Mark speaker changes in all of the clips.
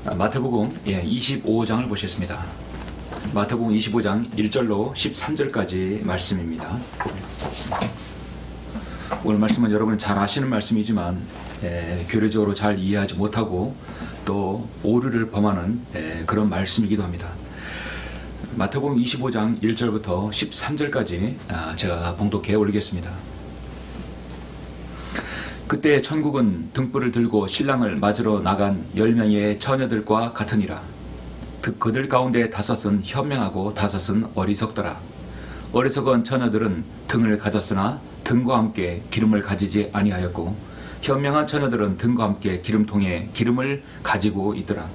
Speaker 1: 마태복음 25장을 보셨습니다. 마태복음 25장 1절로 13절까지 말씀입니다. 오늘 말씀은 여러분은 잘 아시는 말씀이지만 교리적으로 잘 이해하지 못하고 또 오류를 범하는 그런 말씀이기도 합니다. 마태복음 25장 1절부터 13절까지 제가 봉독해 올리겠습니다. 그때 천국은 등불을 들고 신랑을 맞으러 나간 10명의 처녀들과 같으니라. 그들 가운데 5은 현명하고 5은 어리석더라. 어리석은 처녀들은 등을 가졌으나 등과 함께 기름을 가지지 아니하였고, 현명한 처녀들은 등과 함께 기름통에 기름을 가지고 있더라.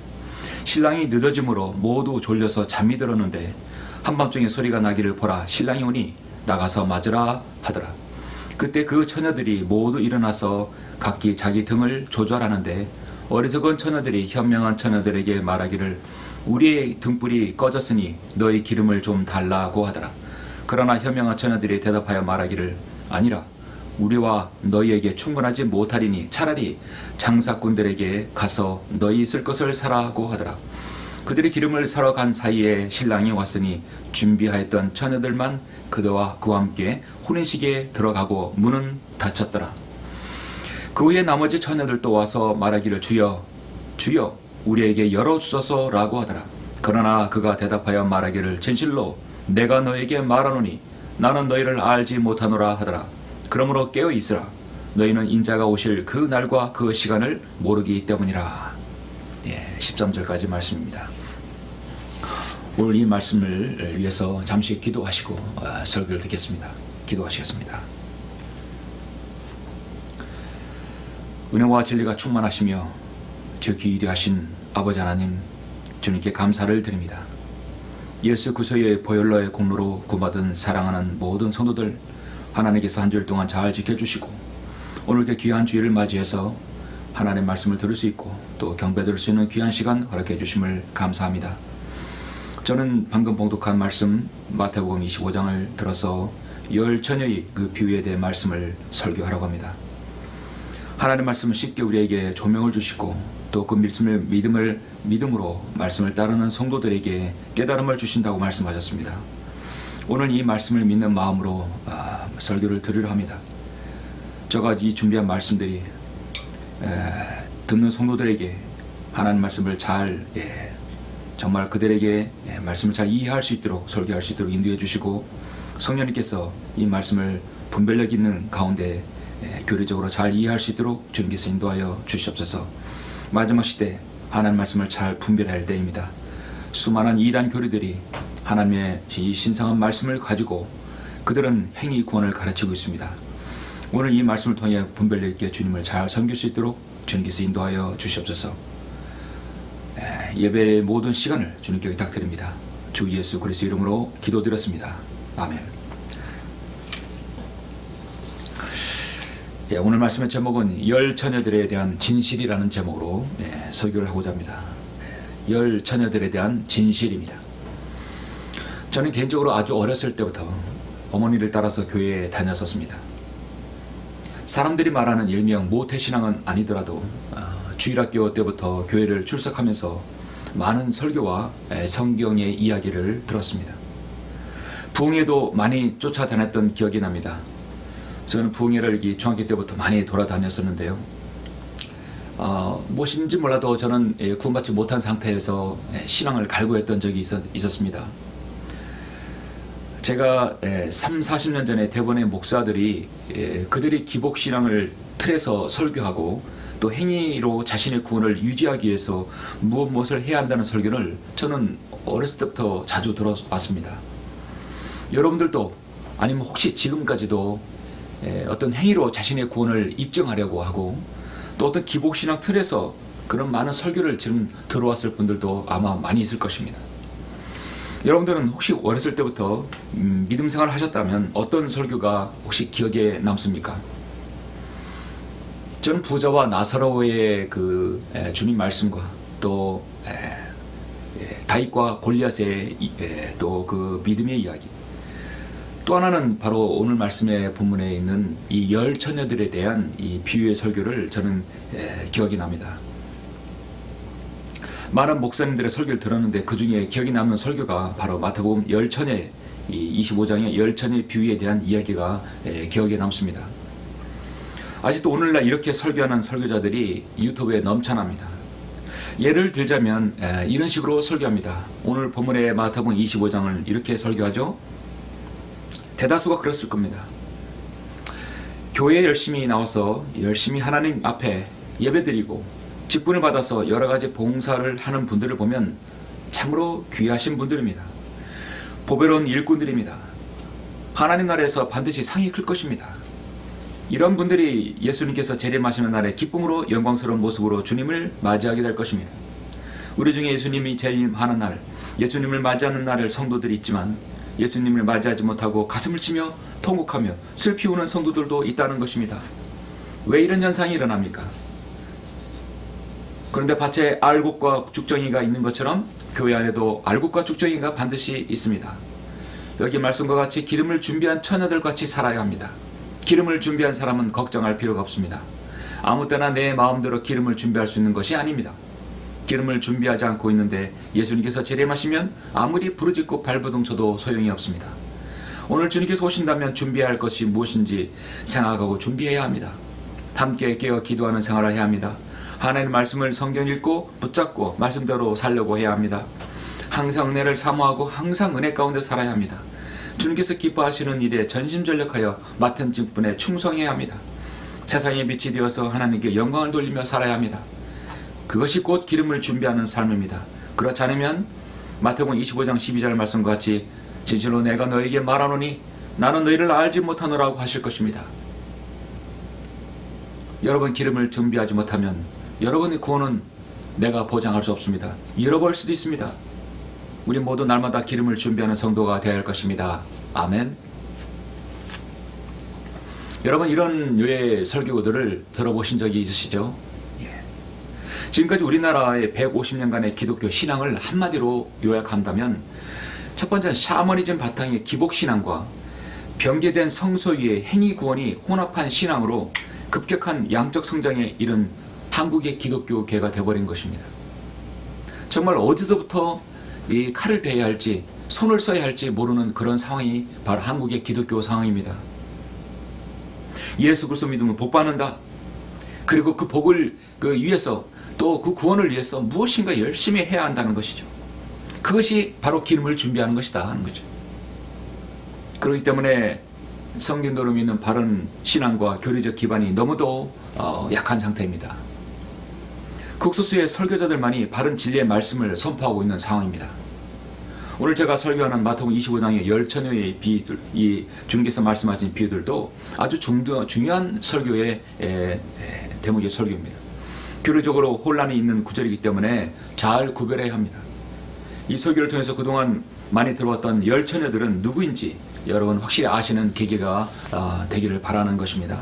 Speaker 1: 신랑이 늦어짐으로 모두 졸려서 잠이 들었는데 한밤중에 소리가 나기를 보라, 신랑이 오니 나가서 맞으라 하더라. 그때 그 처녀들이 모두 일어나서 각기 자기 등을 조절하는데, 어리석은 처녀들이 현명한 처녀들에게 말하기를 우리의 등불이 꺼졌으니 너희 기름을 좀 달라고 하더라. 그러나 현명한 처녀들이 대답하여 말하기를 아니라 우리와 너희에게 충분하지 못하리니 차라리 장사꾼들에게 가서 너희 쓸 것을 사라고 하더라. 그들이 기름을 사러 간 사이에 신랑이 왔으니 준비하였던 처녀들만 그와 함께 혼인식에 들어가고 문은 닫혔더라. 그 후에 나머지 처녀들도 와서 말하기를 주여 주여 우리에게 열어주소서라고 하더라. 그러나 그가 대답하여 말하기를 진실로 내가 너에게 말하노니 나는 너희를 알지 못하노라 하더라. 그러므로 깨어 있으라. 너희는 인자가 오실 그 날과 그 시간을 모르기 때문이라. 13절까지 말씀입니다. 오늘 이 말씀을 위해서 잠시 기도하시고 설교를 듣겠습니다. 기도하시겠습니다. 은혜와 진리가 충만하시며 지극히 위대하신 아버지 하나님, 주님께 감사를 드립니다. 예수 그리스도의 보혈로의 공로로 구받은 사랑하는 모든 성도들 하나님께서 한 주일 동안 잘 지켜주시고, 오늘 이렇게 귀한 주일을 맞이해서 하나님의 말씀을 들을 수 있고 또 경배드릴 수 있는 귀한 시간 허락해 주심을 감사합니다. 저는 방금 봉독한 말씀 마태복음 25장을 들어서 10처녀의 그 비유에 대해 말씀을 설교하라고 합니다. 하나님의 말씀은 쉽게 우리에게 조명을 주시고 또 그 믿음으로 말씀을 따르는 성도들에게 깨달음을 주신다고 말씀하셨습니다. 오늘 이 말씀을 믿는 마음으로 설교를 드리려 합니다. 제가 이 준비한 말씀들이 듣는 성도들에게 하나님 말씀을 잘 정말 그들에게 말씀을 잘 이해할 수 있도록 설교할 수 있도록 인도해 주시고, 성령님께서 이 말씀을 분별력 있는 가운데 교리적으로 잘 이해할 수 있도록 주님께서 인도하여 주시옵소서. 마지막 시대 하나님 말씀을 잘 분별할 때입니다. 수많은 이단 교리들이 하나님의 이 신성한 말씀을 가지고 그들은 행위 구원을 가르치고 있습니다. 오늘 이 말씀을 통해 분별력 있게 주님을 잘 섬길 수 있도록 주님께서 인도하여 주시옵소서. 예배의 모든 시간을 주님께 부탁드립니다. 주 예수 그리스도 이름으로 기도드렸습니다. 아멘. 오늘 말씀의 제목은 열 처녀들에 대한 진실이라는 제목으로 설교를 하고자 합니다. 열 처녀들에 대한 진실입니다. 저는 개인적으로 아주 어렸을 때부터 어머니를 따라서 교회에 다녔었습니다. 사람들이 말하는 일명 모태신앙은 아니더라도 주일학교 때부터 교회를 출석하면서 많은 설교와 성경의 이야기를 들었습니다. 부흥회도 많이 쫓아다녔던 기억이 납니다. 저는 부흥회를 중학교 때부터 많이 돌아다녔었는데요. 무엇인지 몰라도 저는 구원받지 못한 상태에서 신앙을 갈구했던 적이 있었습니다. 제가 30-40년 전에 대부분의 목사들이 그들이 기복신앙을 틀에서 설교하고 또 행위로 자신의 구원을 유지하기 위해서 무엇을 해야 한다는 설교를 저는 어렸을 때부터 자주 들어왔습니다. 여러분들도 아니면 혹시 지금까지도 어떤 행위로 자신의 구원을 입증하려고 하고 또 어떤 기복신앙 틀에서 그런 많은 설교를 지금 들어왔을 분들도 아마 많이 있을 것입니다. 여러분들은 혹시 어렸을 때부터 믿음 생활을 하셨다면 어떤 설교가 혹시 기억에 남습니까? 저는 부자와 나사로의 그 주님 말씀과 또 다윗과 골리앗의 또 그 믿음의 이야기, 또 하나는 바로 오늘 말씀의 본문에 있는 이 열 처녀들에 대한 이 비유의 설교를 저는 기억이 납니다. 많은 목사님들의 설교를 들었는데 그 중에 기억이 남는 설교가 바로 마태복음 열처녀 25장의 열처녀의 비유에 대한 이야기가 기억에 남습니다. 아직도 오늘날 이렇게 설교하는 설교자들이 유튜브에 넘쳐납니다. 예를 들자면 이런 식으로 설교합니다. 오늘 본문의 마태복음 25장을 이렇게 설교하죠. 대다수가 그랬을 겁니다. 교회에 열심히 나와서 열심히 하나님 앞에 예배드리고 직분을 받아서 여러 가지 봉사를 하는 분들을 보면 참으로 귀하신 분들입니다. 보배로운 일꾼들입니다. 하나님 나라에서 반드시 상이 클 것입니다. 이런 분들이 예수님께서 재림하시는 날에 기쁨으로 영광스러운 모습으로 주님을 맞이하게 될 것입니다. 우리 중에 예수님이 재림하는 날, 예수님을 맞이하는 날을 성도들이 있지만 예수님을 맞이하지 못하고 가슴을 치며 통곡하며 슬피 우는 성도들도 있다는 것입니다. 왜 이런 현상이 일어납니까? 그런데 밭에 알곡과 죽정이가 있는 것처럼 교회 안에도 알곡과 죽정이가 반드시 있습니다. 여기 말씀과 같이 기름을 준비한 처녀들 같이 살아야 합니다. 기름을 준비한 사람은 걱정할 필요가 없습니다. 아무 때나 내 마음대로 기름을 준비할 수 있는 것이 아닙니다. 기름을 준비하지 않고 있는데 예수님께서 재림하시면 아무리 부르짖고 발버둥 쳐도 소용이 없습니다. 오늘 주님께서 오신다면 준비해야 할 것이 무엇인지 생각하고 준비해야 합니다. 함께 깨어 기도하는 생활을 해야 합니다. 하나님의 말씀을 성경 읽고 붙잡고 말씀대로 살려고 해야 합니다. 항상 은혜를 사모하고 항상 은혜 가운데 살아야 합니다. 주님께서 기뻐하시는 일에 전심전력하여 맡은 직분에 충성해야 합니다. 세상의 빛이 되어서 하나님께 영광을 돌리며 살아야 합니다. 그것이 곧 기름을 준비하는 삶입니다. 그렇지 않으면 마태복음 25장 12절 말씀과 같이 진실로 내가 너에게 말하노니 나는 너희를 알지 못하노라고 하실 것입니다. 여러분 기름을 준비하지 못하면 여러분의 구원은 내가 보장할 수 없습니다. 잃어버릴 수도 있습니다. 우리 모두 날마다 기름을 준비하는 성도가 되어야 할 것입니다. 아멘. 여러분 이런 류의 설교들을 들어보신 적이 있으시죠? 지금까지 우리나라의 150년간의 기독교 신앙을 한마디로 요약한다면 첫 번째는 샤머니즘 바탕의 기복신앙과 변개된 성서 위의 행위구원이 혼합한 신앙으로 급격한 양적 성장에 이른 한국의 기독교계가 되어버린 것입니다. 정말 어디서부터 이 칼을 대야 할지 손을 써야 할지 모르는 그런 상황이 바로 한국의 기독교 상황입니다. 예수 그리스도 믿으면 복 받는다. 그리고 그 복을 위해서 또 그 구원을 위해서 무엇인가 열심히 해야 한다는 것이죠. 그것이 바로 기름을 준비하는 것이다 하는 거죠. 그렇기 때문에 성경대로 믿는 바른 신앙과 교리적 기반이 너무도 약한 상태입니다. 극소수의 설교자들만이 바른 진리의 말씀을 선포하고 있는 상황입니다. 오늘 제가 설교하는 마태복음 25장의 열처녀의 비유들, 이 주님께서 말씀하신 비유들도 아주 중요한 설교의 대목의 설교입니다. 교리적으로 혼란이 있는 구절이기 때문에 잘 구별해야 합니다. 이 설교를 통해서 그동안 많이 들어왔던 열처녀들은 누구인지 여러분 확실히 아시는 계기가 되기를 바라는 것입니다.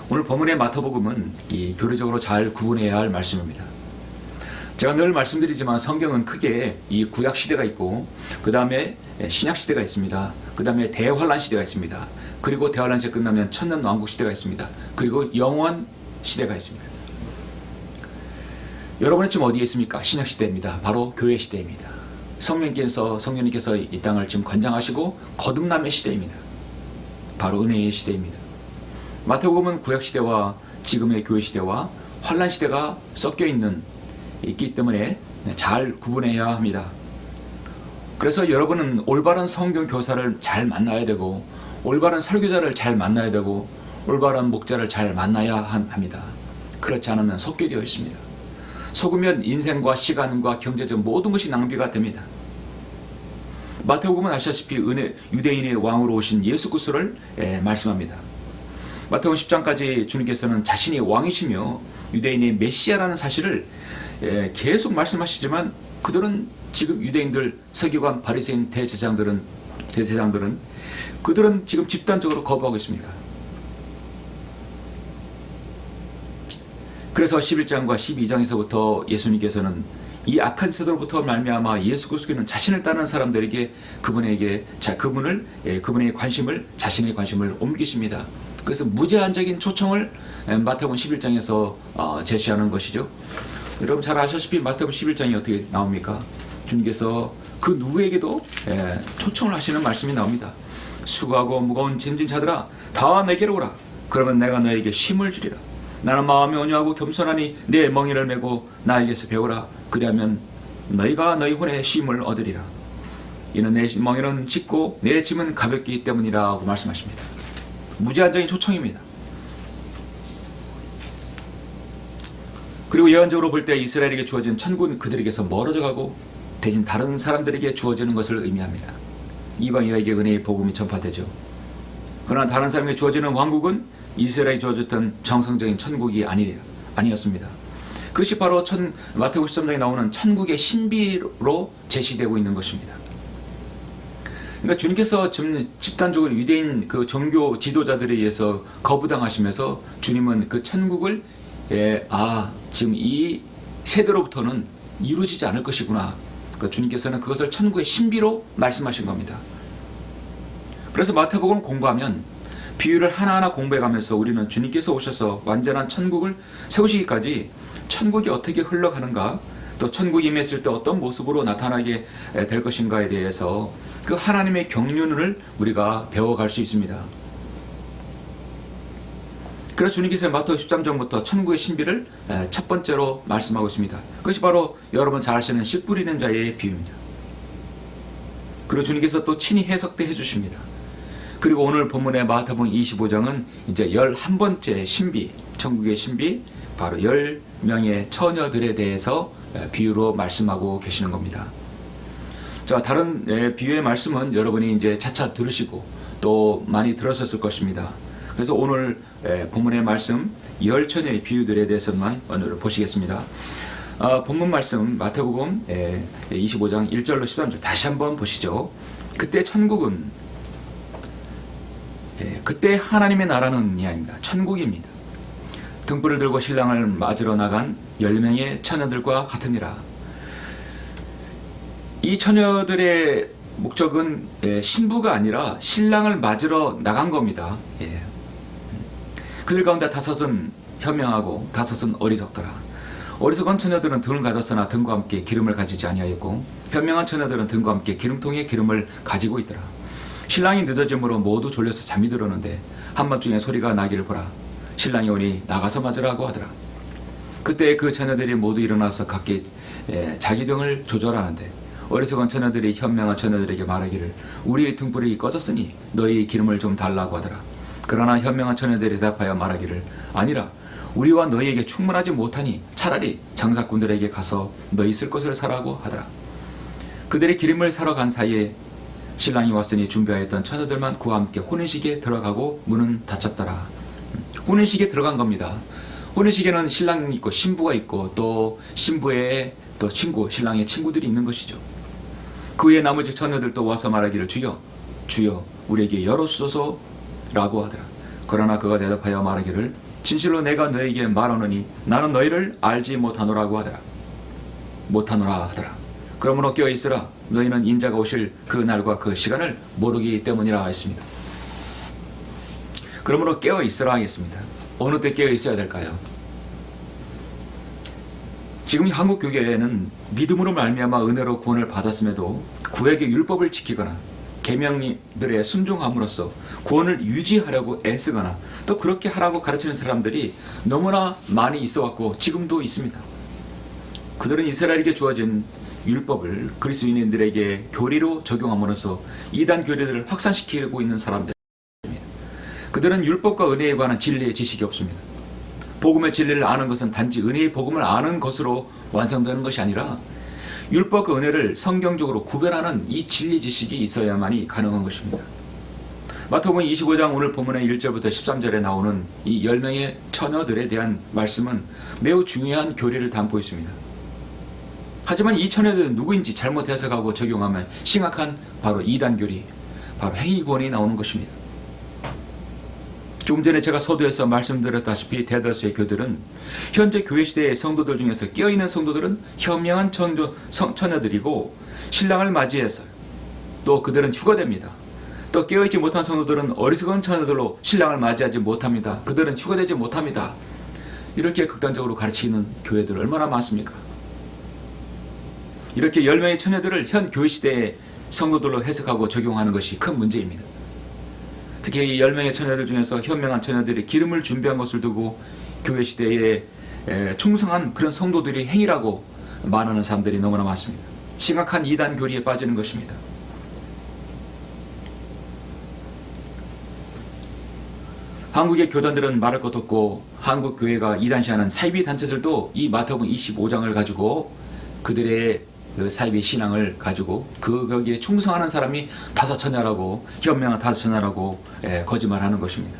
Speaker 1: 오늘 본문의 마태복음은 이 교리적으로 잘 구분해야 할 말씀입니다. 제가 늘 말씀드리지만 성경은 크게 이 구약 시대가 있고 그 다음에 신약 시대가 있습니다. 그 다음에 대환란 시대가 있습니다. 그리고 대환란 시대 끝나면 천년왕국 시대가 있습니다. 그리고 영원 시대가 있습니다. 여러분은 지금 어디에 있습니까? 신약 시대입니다. 바로 교회 시대입니다. 성령님께서 이 땅을 지금 관장하시고 거듭남의 시대입니다. 바로 은혜의 시대입니다. 마태복음은 구약 시대와 지금의 교회 시대와 환란 시대가 섞여 있기 때문에 잘 구분해야 합니다. 그래서 여러분은 올바른 성경 교사를 잘 만나야 되고 올바른 설교자를 잘 만나야 되고 올바른 목자를 잘 만나야 합니다. 그렇지 않으면 섞여 되어 있습니다. 속으면 인생과 시간과 경제적 모든 것이 낭비가 됩니다. 마태복음은 아시다시피 유대인의 왕으로 오신 예수 그리스도를 말씀합니다. 마태복음 10장까지 주님께서는 자신이 왕이시며 유대인의 메시아라는 사실을 계속 말씀하시지만 그들은 지금 유대인들, 서기관, 바리새인, 대제사장들은 그들은 지금 집단적으로 거부하고 있습니다. 그래서 11장과 12장에서부터 예수님께서는 이 악한 세대로부터 말미암아 예수 그리스도는 자신을 따르는 사람들에게 그분의 관심을 자신의 관심을 옮기십니다. 그래서 무제한적인 초청을 마태복음 11장에서 제시하는 것이죠. 여러분 잘 아시다시피 마태복음 11장이 어떻게 나옵니까? 주님께서 그 누구에게도 초청을 하시는 말씀이 나옵니다. 수고하고 무거운 짐진 자들아 다 내게로 오라. 그러면 내가 너에게 쉼을 주리라. 나는 마음이 온유하고 겸손하니 내 멍에를 메고 나에게서 배우라. 그리하면 너희가 너희 혼의 쉼을 얻으리라. 이는 내 멍에는 짙고 내 짐은 가볍기 때문이라고 말씀하십니다. 무제한적인 초청입니다. 그리고 예언적으로 볼 때 이스라엘에게 주어진 천국은 그들에게서 멀어져 가고 대신 다른 사람들에게 주어지는 것을 의미합니다. 이방인에게 은혜의 복음이 전파되죠. 그러나 다른 사람에게 주어지는 왕국은 이스라엘에 주어졌던 정성적인 천국이 아니었습니다. 그것이 바로 마태복음 13장에 나오는 천국의 신비로 제시되고 있는 것입니다. 그러니까 주님께서 집단적으로 유대인 그 종교 지도자들에 의해서 거부당하시면서 주님은 그 천국을 지금 이 세대로부터는 이루어지지 않을 것이구나. 그러니까 주님께서는 그것을 천국의 신비로 말씀하신 겁니다. 그래서 마태복음을 공부하면 비유를 하나하나 공부해가면서 우리는 주님께서 오셔서 완전한 천국을 세우시기까지 천국이 어떻게 흘러가는가, 또 천국이 임했을 때 어떤 모습으로 나타나게 될 것인가에 대해서 그 하나님의 경륜을 우리가 배워갈 수 있습니다. 그래서 주님께서 마태복음 13장부터 천국의 신비를 첫 번째로 말씀하고 있습니다. 그것이 바로 여러분 잘 아시는 씨 뿌리는 자의 비유입니다. 그리고 주님께서 또 친히 해석도 해주십니다. 그리고 오늘 본문의 마태복음 25장은 이제 11번째 신비, 천국의 신비, 바로 10명의 처녀들에 대해서 비유로 말씀하고 계시는 겁니다. 자, 다른 비유의 말씀은 여러분이 이제 차차 들으시고 또 많이 들었었을 것입니다. 그래서 오늘 본문의 말씀 10처녀의 비유들에 대해서만 오늘 보시겠습니다. 본문 말씀 마태복음 25장 1절로 13절 다시 한번 보시죠. 그때 천국은 그때 하나님의 나라는 이하입니다. 천국입니다. 등불을 들고 신랑을 맞으러 나간 10명의 처녀들과 같으니라. 이 처녀들의 목적은 신부가 아니라 신랑을 맞으러 나간 겁니다. 그들 가운데 5은 현명하고 5은 어리석더라. 어리석은 처녀들은 등을 가졌으나 등과 함께 기름을 가지지 아니하였고 현명한 처녀들은 등과 함께 기름통에 기름을 가지고 있더라. 신랑이 늦어짐으로 모두 졸려서 잠이 들었는데 한밤중에 소리가 나기를 보라. 신랑이 오니 나가서 맞으라고 하더라. 그때 그 처녀들이 모두 일어나서 각기 자기 등을 조절하는데 어리석은 처녀들이 현명한 처녀들에게 말하기를 우리의 등불이 꺼졌으니 너희 기름을 좀 달라고 하더라. 그러나 현명한 처녀들이 대답하여 말하기를 아니라 우리와 너희에게 충분하지 못하니 차라리 장사꾼들에게 가서 너희 쓸 것을 사라고 하더라. 그들이 기름을 사러 간 사이에 신랑이 왔으니 준비하였던 처녀들만 그와 함께 혼인식에 들어가고 문은 닫혔더라. 혼인식에 들어간 겁니다. 혼인식에는 신랑이 있고 신부가 있고 또 신부의 또 친구, 신랑의 친구들이 있는 것이죠. 그 외에 나머지 처녀들도 와서 말하기를 주여, 주여 우리에게 열어주소서 라고 하더라. 그러나 그가 대답하여 말하기를 진실로 내가 너에게 말하노니 나는 너희를 알지 못하노라고 하더라. 못하노라 하더라. 그러므로 깨어있으라. 너희는 인자가 오실 그 날과 그 시간을 모르기 때문이라 했습니다. 그러므로 깨어있으라 하겠습니다. 어느 때 깨어있어야 될까요? 지금 한국 교회에는 믿음으로 말미암아 은혜로 구원을 받았음에도 구약의 율법을 지키거나 계명들에 순종함으로써 구원을 유지하려고 애쓰거나 또 그렇게 하라고 가르치는 사람들이 너무나 많이 있어왔고 지금도 있습니다. 그들은 이스라엘에게 주어진 율법을 그리스도인들에게 교리로 적용함으로써 이단 교리들을 확산시키고 있는 사람들입니다. 그들은 율법과 은혜에 관한 진리의 지식이 없습니다. 복음의 진리를 아는 것은 단지 은혜의 복음을 아는 것으로 완성되는 것이 아니라 율법과 은혜를 성경적으로 구별하는 이 진리 지식이 있어야만이 가능한 것입니다. 마태복음 25장 오늘 본문의 1절부터 13절에 나오는 이 10명의 처녀들에 대한 말씀은 매우 중요한 교리를 담고 있습니다. 하지만 이 처녀들은 누구인지 잘못 해석하고 적용하면 심각한 바로 이단 교리, 바로 행위권이 나오는 것입니다. 조금 전에 제가 서두에서 말씀드렸다시피 대다수의 교들은 현재 교회 시대의 성도들 중에서 깨어있는 성도들은 현명한 처녀들이고 신랑을 맞이해서 또 그들은 휴가됩니다. 또 깨어있지 못한 성도들은 어리석은 처녀들로 신랑을 맞이하지 못합니다. 그들은 휴가되지 못합니다. 이렇게 극단적으로 가르치는 교회들 얼마나 많습니까? 이렇게 10명의 처녀들을 현 교회 시대의 성도들로 해석하고 적용하는 것이 큰 문제입니다. 특히 이 10명의 처녀들 중에서 현명한 처녀들이 기름을 준비한 것을 두고 교회 시대에 충성한 그런 성도들이 행위라고 말하는 사람들이 너무나 많습니다. 심각한 이단 교리에 빠지는 것입니다. 한국의 교단들은 말할 것 없고 한국 교회가 이단시하는 사이비 단체들도 이 마태복음 25장을 가지고 그들의 그 사이비 신앙을 가지고 거기에 충성하는 사람이 다섯 처녀라고, 현명한 다섯 처녀라고 거짓말하는 것입니다.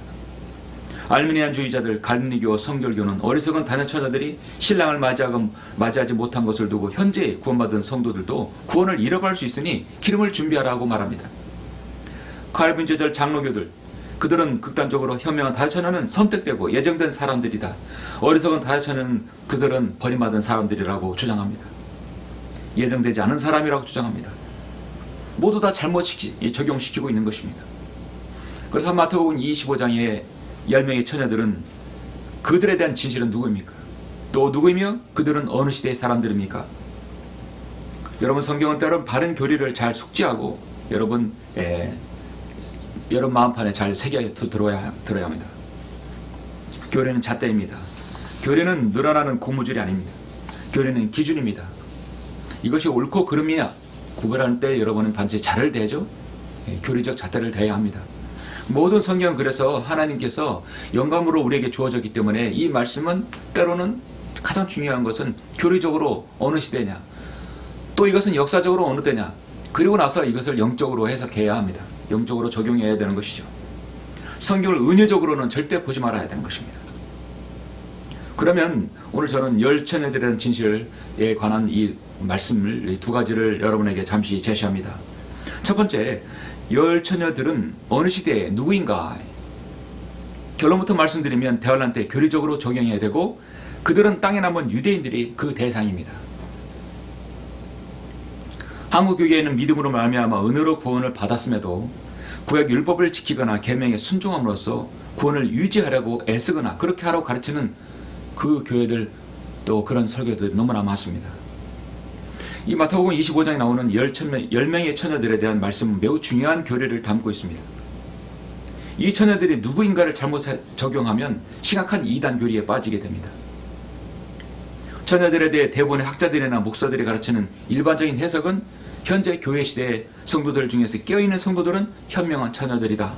Speaker 1: 알미니안주의자들, 갈미니교, 성결교는 어리석은 다른 처녀들이 신랑을 맞이하지 못한 것을 두고 현재 구원받은 성도들도 구원을 잃어버릴 수 있으니 기름을 준비하라고 말합니다. 칼빈주의자 장로교들, 그들은 극단적으로 현명한 다섯 처녀는 선택되고 예정된 사람들이다. 어리석은 다섯 처녀는 그들은 버림받은 사람들이라고 주장합니다. 예정되지 않은 사람이라고 주장합니다. 모두 다 잘못 적용시키고 있는 것입니다. 그래서 마태복음 25장의 10명의 처녀들은 그들에 대한 진실은 누구입니까? 또 누구이며 그들은 어느 시대의 사람들입니까? 여러분, 성경은 때론 바른 교리를 잘 숙지하고 여러분 마음판에 잘 새겨 들어야 합니다. 교리는 잣대입니다. 교리는 늘어나는 고무줄이 아닙니다. 교리는 기준입니다. 이것이 옳고 그름이야 구별할 때 여러분은 반드시 잣을 대죠. 교리적 잣대를 대야 합니다. 모든 성경은 그래서 하나님께서 영감으로 우리에게 주어졌기 때문에 이 말씀은 때로는 가장 중요한 것은 교리적으로 어느 시대냐, 또 이것은 역사적으로 어느 때냐, 그리고 나서 이것을 영적으로 해석해야 합니다. 영적으로 적용해야 되는 것이죠. 성경을 은유적으로는 절대 보지 말아야 되는 것입니다. 그러면 오늘 저는 열 처녀들에 대한 진실에 관한 이 말씀을 두 가지를 여러분에게 잠시 제시합니다. 첫 번째, 열 처녀들은 어느 시대에 누구인가? 결론부터 말씀드리면 대환란 때 교리적으로 적용해야 되고 그들은 땅에 남은 유대인들이 그 대상입니다. 한국 교회에는 믿음으로 말미암아 은혜로 구원을 받았음에도 구약 율법을 지키거나 계명에 순종함으로써 구원을 유지하려고 애쓰거나 그렇게 하라고 가르치는 그 교회들, 또 그런 설교들이 너무나 많습니다. 이 마태복음 25장에 나오는 10명의 처녀들에 대한 말씀은 매우 중요한 교리를 담고 있습니다. 이 처녀들이 누구인가를 잘못 적용하면 심각한 이단 교리에 빠지게 됩니다. 처녀들에 대해 대부분의 학자들이나 목사들이 가르치는 일반적인 해석은 현재 교회 시대의 성도들 중에서 깨어있는 성도들은 현명한 처녀들이다.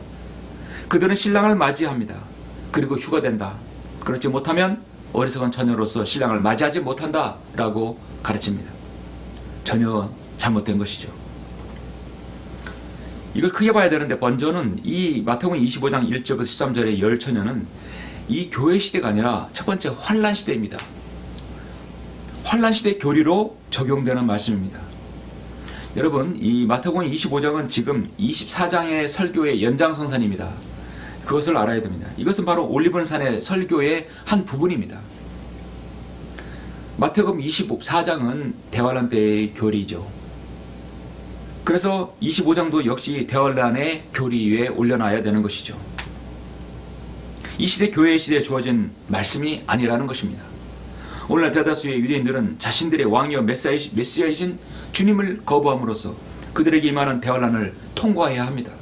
Speaker 1: 그들은 신랑을 맞이합니다. 그리고 휴가된다. 그렇지 못하면 어리석은 처녀로서 신랑을 맞이하지 못한다 라고 가르칩니다. 전혀 잘못된 것이죠. 이걸 크게 봐야 되는데 먼저는 이 마태복음 25장 1절부터 13절의 열 처녀는 이 교회 시대가 아니라 첫 번째 환란 시대입니다. 환란 시대 교리로 적용되는 말씀입니다. 여러분, 이 마태복음 25장은 지금 24장의 설교의 연장선상입니다. 그것을 알아야 됩니다. 이것은 바로 올리브산의 설교의 한 부분입니다. 마태복음 24장은 대환란 때의 교리죠. 그래서 25장도 역시 대환란의 교리 위에 올려놔야 되는 것이죠. 이 시대 교회의 시대에 주어진 말씀이 아니라는 것입니다. 오늘날 대다수의 유대인들은 자신들의 왕이여 메시아이신 주님을 거부함으로써 그들에게 임하는 대환란을 통과해야 합니다.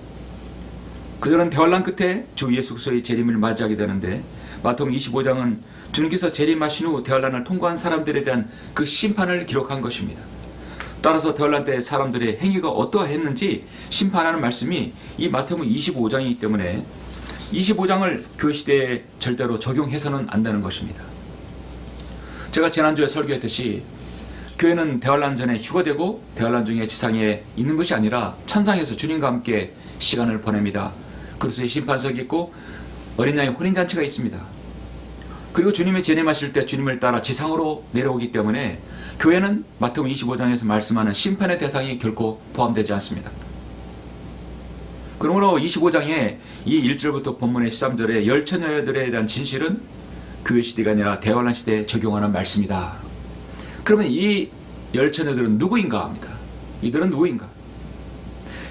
Speaker 1: 그들은 대환란 끝에 주 예수 그리스도의 재림을 맞이하게 되는데 마태복음 25장은 주님께서 재림하신 후 대환란을 통과한 사람들에 대한 그 심판을 기록한 것입니다. 따라서 대환란 때 사람들의 행위가 어떠했는지 심판하는 말씀이 이 마태복음 25장이기 때문에 25장을 교회 시대에 절대로 적용해서는 안 되는 것입니다. 제가 지난주에 설교했듯이 교회는 대환란 전에 휴거되고 대환란 중에 지상에 있는 것이 아니라 천상에서 주님과 함께 시간을 보냅니다. 그리스도의 심판석이 있고 어린 양의 혼인잔치가 있습니다. 그리고 주님이 재림하실 때 주님을 따라 지상으로 내려오기 때문에 교회는 마태복음 25장에서 말씀하는 심판의 대상이 결코 포함되지 않습니다. 그러므로 25장의 이 1절부터 본문의 13절의 열 처녀들에 대한 진실은 교회 시대가 아니라 대환란 시대에 적용하는 말씀이다. 그러면 이 열 처녀들은 누구인가 합니다. 이들은 누구인가?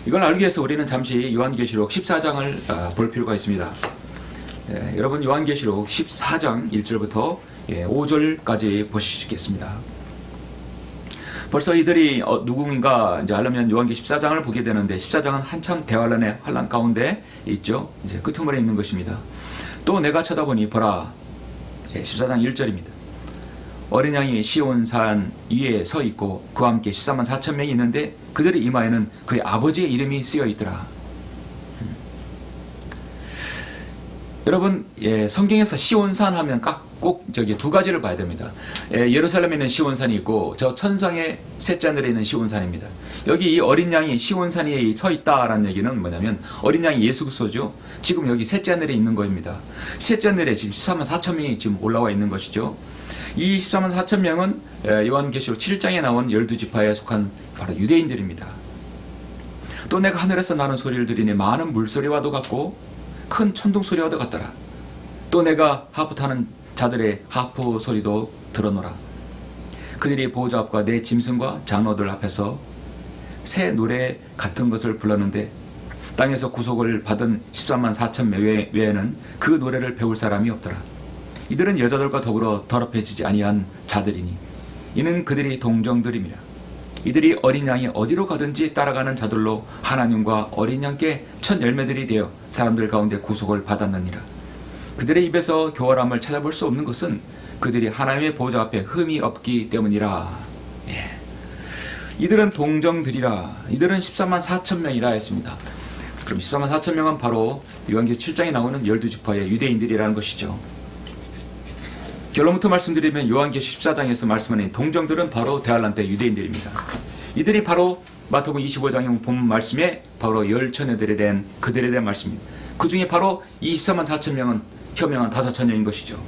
Speaker 1: 이걸 알기 위해서 우리는 잠시 요한계시록 14장을 볼 필요가 있습니다. 여러분 요한계시록 14장 1절부터 5절까지 보시겠습니다. 벌써 이들이 누구인가 이제 알려면 요한계시록 14장을 보게 되는데 14장은 한참 대환란의 환란 가운데 있죠. 이제 끄트머리에 있는 것입니다. 또 내가 쳐다보니 보라 14장 1절입니다. 어린 양이 시온산 위에 서 있고 그와 함께 14만 4천 명이 있는데 그들의 이마에는 그의 아버지의 이름이 쓰여 있더라. 여러분 성경에서 시온산 하면 꼭 저기 두 가지를 봐야 됩니다. 예루살렘에 있는 시온산이 있고 저 천상의 셋째 하늘에 있는 시온산입니다. 여기 이 어린 양이 시온산 위에 서 있다라는 얘기는 뭐냐면 어린 양이 예수 그리스도죠. 지금 여기 셋째 하늘에 있는 겁니다. 셋째 하늘에 지금 14만 4천 명이 지금 올라와 있는 것이죠. 이 14만 4천 명은 요한계시록 7장에 나온 12지파에 속한 바로 유대인들입니다. 또 내가 하늘에서 나는 소리를 들으니 많은 물소리와도 같고 큰 천둥 소리와도 같더라. 또 내가 하프 타는 자들의 하프 소리도 들어노라. 그들이 보호자 앞과 내 짐승과 장로들 앞에서 새 노래 같은 것을 불렀는데 땅에서 구속을 받은 14만 4천 명 외에는 그 노래를 배울 사람이 없더라. 이들은 여자들과 더불어 더럽혀지지 아니한 자들이니 이는 그들이 동정들임이라. 이들이 어린 양이 어디로 가든지 따라가는 자들로 하나님과 어린 양께 첫 열매들이 되어 사람들 가운데 구속을 받았느니라. 그들의 입에서 교활함을 찾아볼 수 없는 것은 그들이 하나님의 보좌 앞에 흠이 없기 때문이라. 이들은 동정들이라. 이들은 14만 4천 명이라 했습니다. 그럼 14만 4천 명은 바로 요한계시록 7장에 나오는 12지파의 유대인들이라는 것이죠. 결론부터 말씀드리면 요한계시록 14장에서 말씀하는 동정들은 바로 대환란 때 유대인들입니다. 이들이 바로 마태복음 25장의 본 말씀에 바로 열 처녀들에 대한 그들에 대한 말씀입니다. 그 중에 바로 이 14만 4천 명은 현명한 5처녀인 것이죠.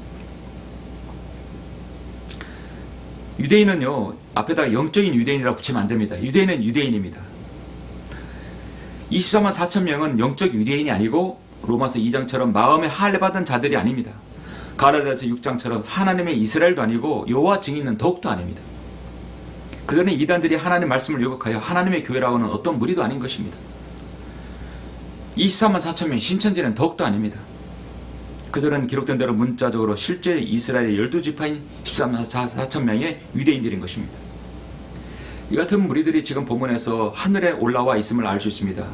Speaker 1: 유대인은요 앞에다가 영적인 유대인이라고 붙이면 안 됩니다. 유대인은 유대인입니다. 24만 4천 명은 영적 유대인이 아니고 로마서 2장처럼 마음에 할례받은 자들이 아닙니다. 갈라디아서 6장처럼 하나님의 이스라엘도 아니고 여호와 증인은 더욱도 아닙니다. 그들은 이단들이 하나님의 말씀을 왜곡하여 하나님의 교회라고 하는 어떤 무리도 아닌 것입니다. 24만 4천 명 신천지는 더욱도 아닙니다. 그들은 기록된 대로 문자적으로 실제 이스라엘의 12지파인 14만 4천 명의 유대인들인 것입니다. 이 같은 무리들이 지금 본문에서 하늘에 올라와 있음을 알 수 있습니다.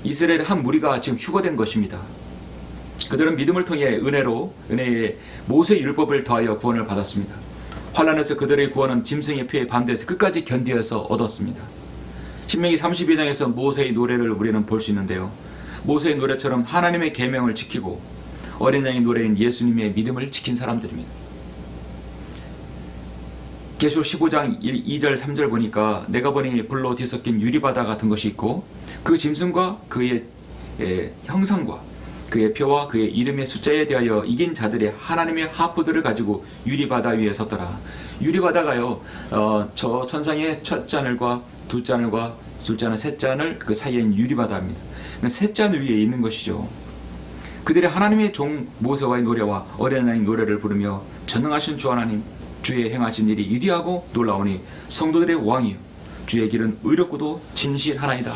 Speaker 1: 이스라엘의 한 무리가 지금 휴거된 것입니다. 그들은 믿음을 통해 은혜에 모세의 율법을 더하여 구원을 받았습니다. 환란에서 그들의 구원은 짐승의 피에 반대해서 끝까지 견디어서 얻었습니다. 신명기 32장에서 모세의 노래를 우리는 볼 수 있는데요. 모세의 노래처럼 하나님의 계명을 지키고 어린 양의 노래인 예수님의 믿음을 지킨 사람들입니다. 계시록 15장 2절 3절 보니까 내가 보니 불로 뒤섞인 유리바다 같은 것이 있고 그 짐승과 그의 형상과 그의 표와 그의 이름의 숫자에 대하여 이긴 자들의 하나님의 하프들을 가지고 유리바다 위에 섰더라. 유리바다가요 저 천상의 첫 잔을과 두 잔을과 둘째 하늘 셋째 하늘 그 사이에 있는 유리바다입니다. 셋째 하늘 위에 있는 것이죠. 그들이 하나님의 종 모세와의 노래와 어린 양의 노래를 부르며 전능하신 주 하나님 주의 행하신 일이 위대하고 놀라우니 성도들의 왕이요 주의 길은 의롭고도 진실하나이다.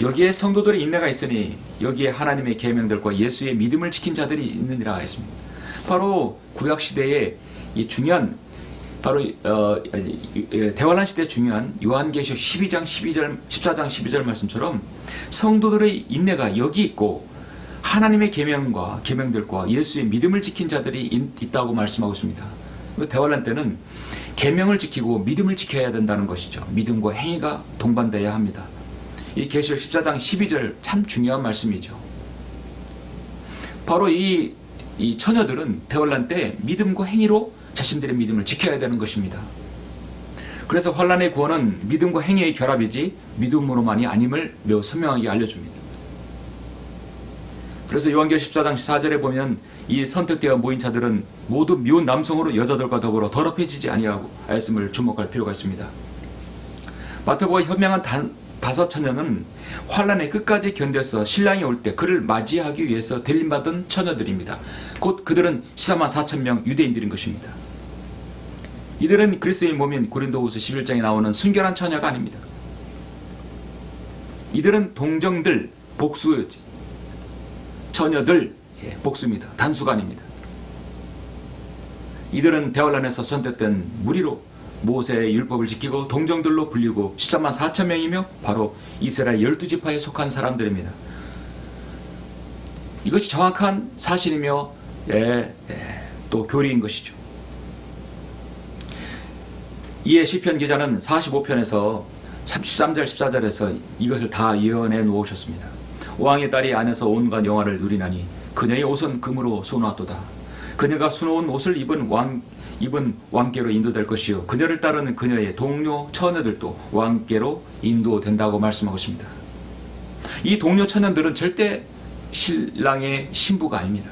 Speaker 1: 여기에 성도들의 인내가 있으니 여기에 하나님의 계명들과 예수의 믿음을 지킨 자들이 있느니라 했습니다. 바로 구약시대의 이 중요한 바로 대환란 시대에 중요한 요한계시록 12장 12절 14장 12절 말씀처럼 성도들의 인내가 여기 있고 하나님의 계명과 계명들과 예수의 믿음을 지킨 자들이 있다고 말씀하고 있습니다. 대환란 때는 계명을 지키고 믿음을 지켜야 된다는 것이죠. 믿음과 행위가 동반되어야 합니다. 이 계시록 14장 12절 참 중요한 말씀이죠. 바로 이 처녀들은 대환란 때 믿음과 행위로 자신들의 믿음을 지켜야 되는 것입니다. 그래서 환란의 구원은 믿음과 행위의 결합이지 믿음으로만이 아님을 매우 선명하게 알려줍니다. 그래서 요한계시록 14장 4절에 보면 이 선택되어 모인 자들은 모두 미혼 남성으로 여자들과 더불어 더럽혀지지 아니하고 하였음을 주목할 필요가 있습니다. 마태복음 현명한 5처녀는 환란의 끝까지 견뎌서 신랑이 올 때 그를 맞이하기 위해서 들림받은 처녀들입니다. 곧 그들은 14만 4천 명 유대인들인 것입니다. 이들은 그리스도의 몸인 고린도후서 11장에 나오는 순결한 처녀가 아닙니다. 이들은 동정들, 복수 처녀들, 복수입니다. 단수가 아닙니다. 이들은 대환란에서 선택된 무리로 모세의 율법을 지키고 동정들로 불리고 13만 4천 명이며 바로 이스라엘 12지파에 속한 사람들입니다. 이것이 정확한 사실이며 또 교리인 것이죠. 이에 시편 기자는 45편에서 33절 14절에서 이것을 다 예언해 놓으셨습니다. 왕의 딸이 안에서 온갖 영화를 누리나니 그녀의 옷은 금으로 수놓았도다. 그녀가 수놓은 옷을 입은 왕께로 인도될 것이요 그녀를 따르는 그녀의 동료 처녀들도 왕께로 인도된다고 말씀하고 있습니다. 이 동료 처녀들은 절대 신랑의 신부가 아닙니다.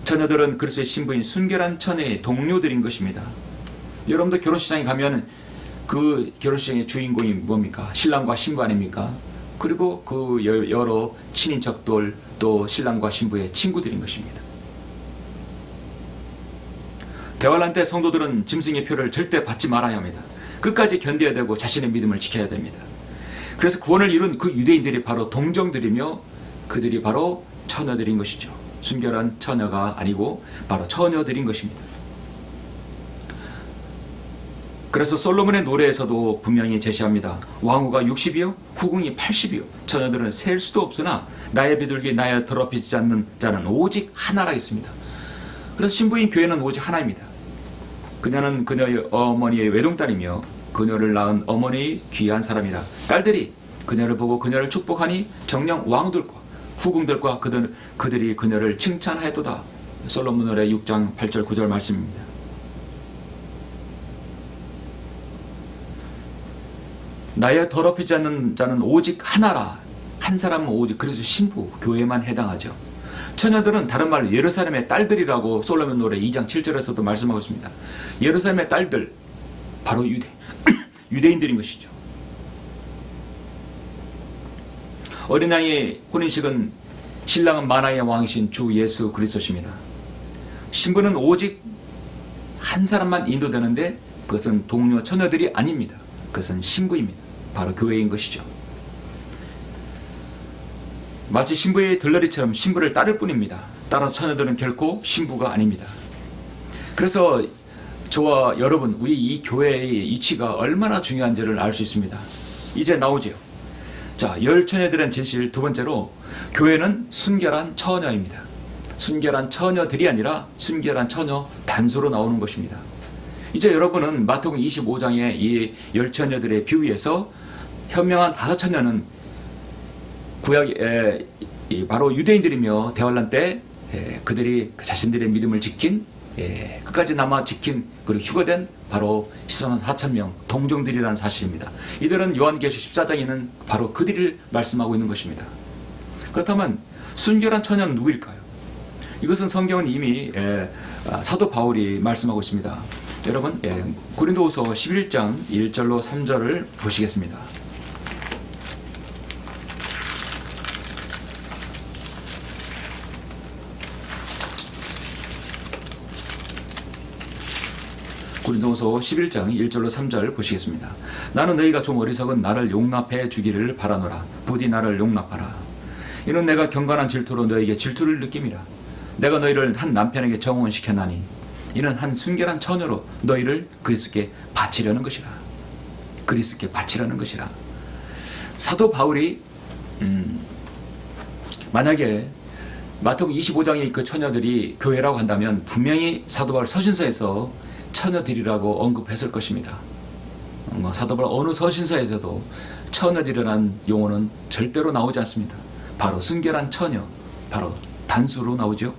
Speaker 1: 처녀들은 그리스도의 신부인 순결한 처녀의 동료들인 것입니다. 여러분도 결혼식장에 가면 그 결혼식장의 주인공이 뭡니까? 신랑과 신부 아닙니까? 그리고 그 여러 친인척들 또 신랑과 신부의 친구들인 것입니다. 대환란 때 성도들은 짐승의 표를 절대 받지 말아야 합니다. 끝까지 견뎌야 되고 자신의 믿음을 지켜야 됩니다. 그래서 구원을 이룬 그 유대인들이 바로 동정들이며 그들이 바로 처녀들인 것이죠. 순결한 처녀가 아니고 바로 처녀들인 것입니다. 그래서 솔로몬의 노래에서도 분명히 제시합니다. 왕후가 60이요 후궁이 80이요 처녀들은 셀 수도 없으나 나의 비둘기 나의 더럽히지 않는 자는 오직 하나라 했습니다. 그래서 신부인 교회는 오직 하나입니다. 그녀는 그녀의 어머니의 외동딸이며 그녀를 낳은 어머니의 귀한 사람이다. 딸들이 그녀를 보고 그녀를 축복하니 정녕 왕들과 후궁들과 그들이 그녀를 칭찬하였도다. 솔로몬 노래 6장 8절 9절 말씀입니다. 나의 더럽히지 않는 자는 오직 하나라. 한 사람은 오직 그래서 신부 교회만 해당하죠. 처녀들은 다른 말로 예루살렘의 딸들이라고 솔로몬 노래 2장 7절에서도 말씀하고 있습니다. 예루살렘의 딸들 바로 유대인들인 것이죠. 어린 양의 혼인식은 신랑은 만왕의 왕이신 주 예수 그리스도십니다. 신부는 오직 한 사람만 인도되는데 그것은 동료 처녀들이 아닙니다. 그것은 신부입니다. 바로 교회인 것이죠. 마치 신부의 들러리처럼 신부를 따를 뿐입니다. 따라서 처녀들은 결코 신부가 아닙니다. 그래서 저와 여러분 우리 이 교회의 이치가 얼마나 중요한지를 알 수 있습니다. 이제 나오죠. 자, 열처녀들은 진실 두 번째로 교회는 순결한 처녀입니다. 순결한 처녀들이 아니라 순결한 처녀 단수로 나오는 것입니다. 이제 여러분은 마태복음 25장의 이 열처녀들의 비유에서 현명한 다섯 처녀는 구약에 바로 유대인들이며 대환란 때 그들이 자신들의 믿음을 지킨 끝까지 남아 지킨 그리고 휴거된 바로 14만 4천 명 동정들이라는 사실입니다. 이들은 요한계시록 14장에 있는 바로 그들을 말씀하고 있는 것입니다. 그렇다면 순결한 처녀는 누구일까요? 이것은 성경은 이미 사도 바울이 말씀하고 있습니다. 여러분 고린도후서 11장 1절로 3절을 보시겠습니다. 고린도후서 11장 1절로 3절 보시겠습니다. 나는 너희가 좀 어리석은 나를 용납해 주기를 바라노라. 부디 나를 용납하라. 이는 내가 경건한 질투로 너희에게 질투를 느낌이라. 내가 너희를 한 남편에게 정혼시켰나니 이는 한 순결한 처녀로 너희를 그리스도께 바치려는 것이라. 그리스도께 바치려는 것이라. 사도 바울이 만약에 마태복음 25장의 그 처녀들이 교회라고 한다면 분명히 사도 바울 서신서에서 처녀들이라고 언급했을 것입니다. 사도 바울 어느 서신서에서도 처녀들이라는 용어는 절대로 나오지 않습니다. 바로 순결한 처녀, 바로 단수로 나오죠.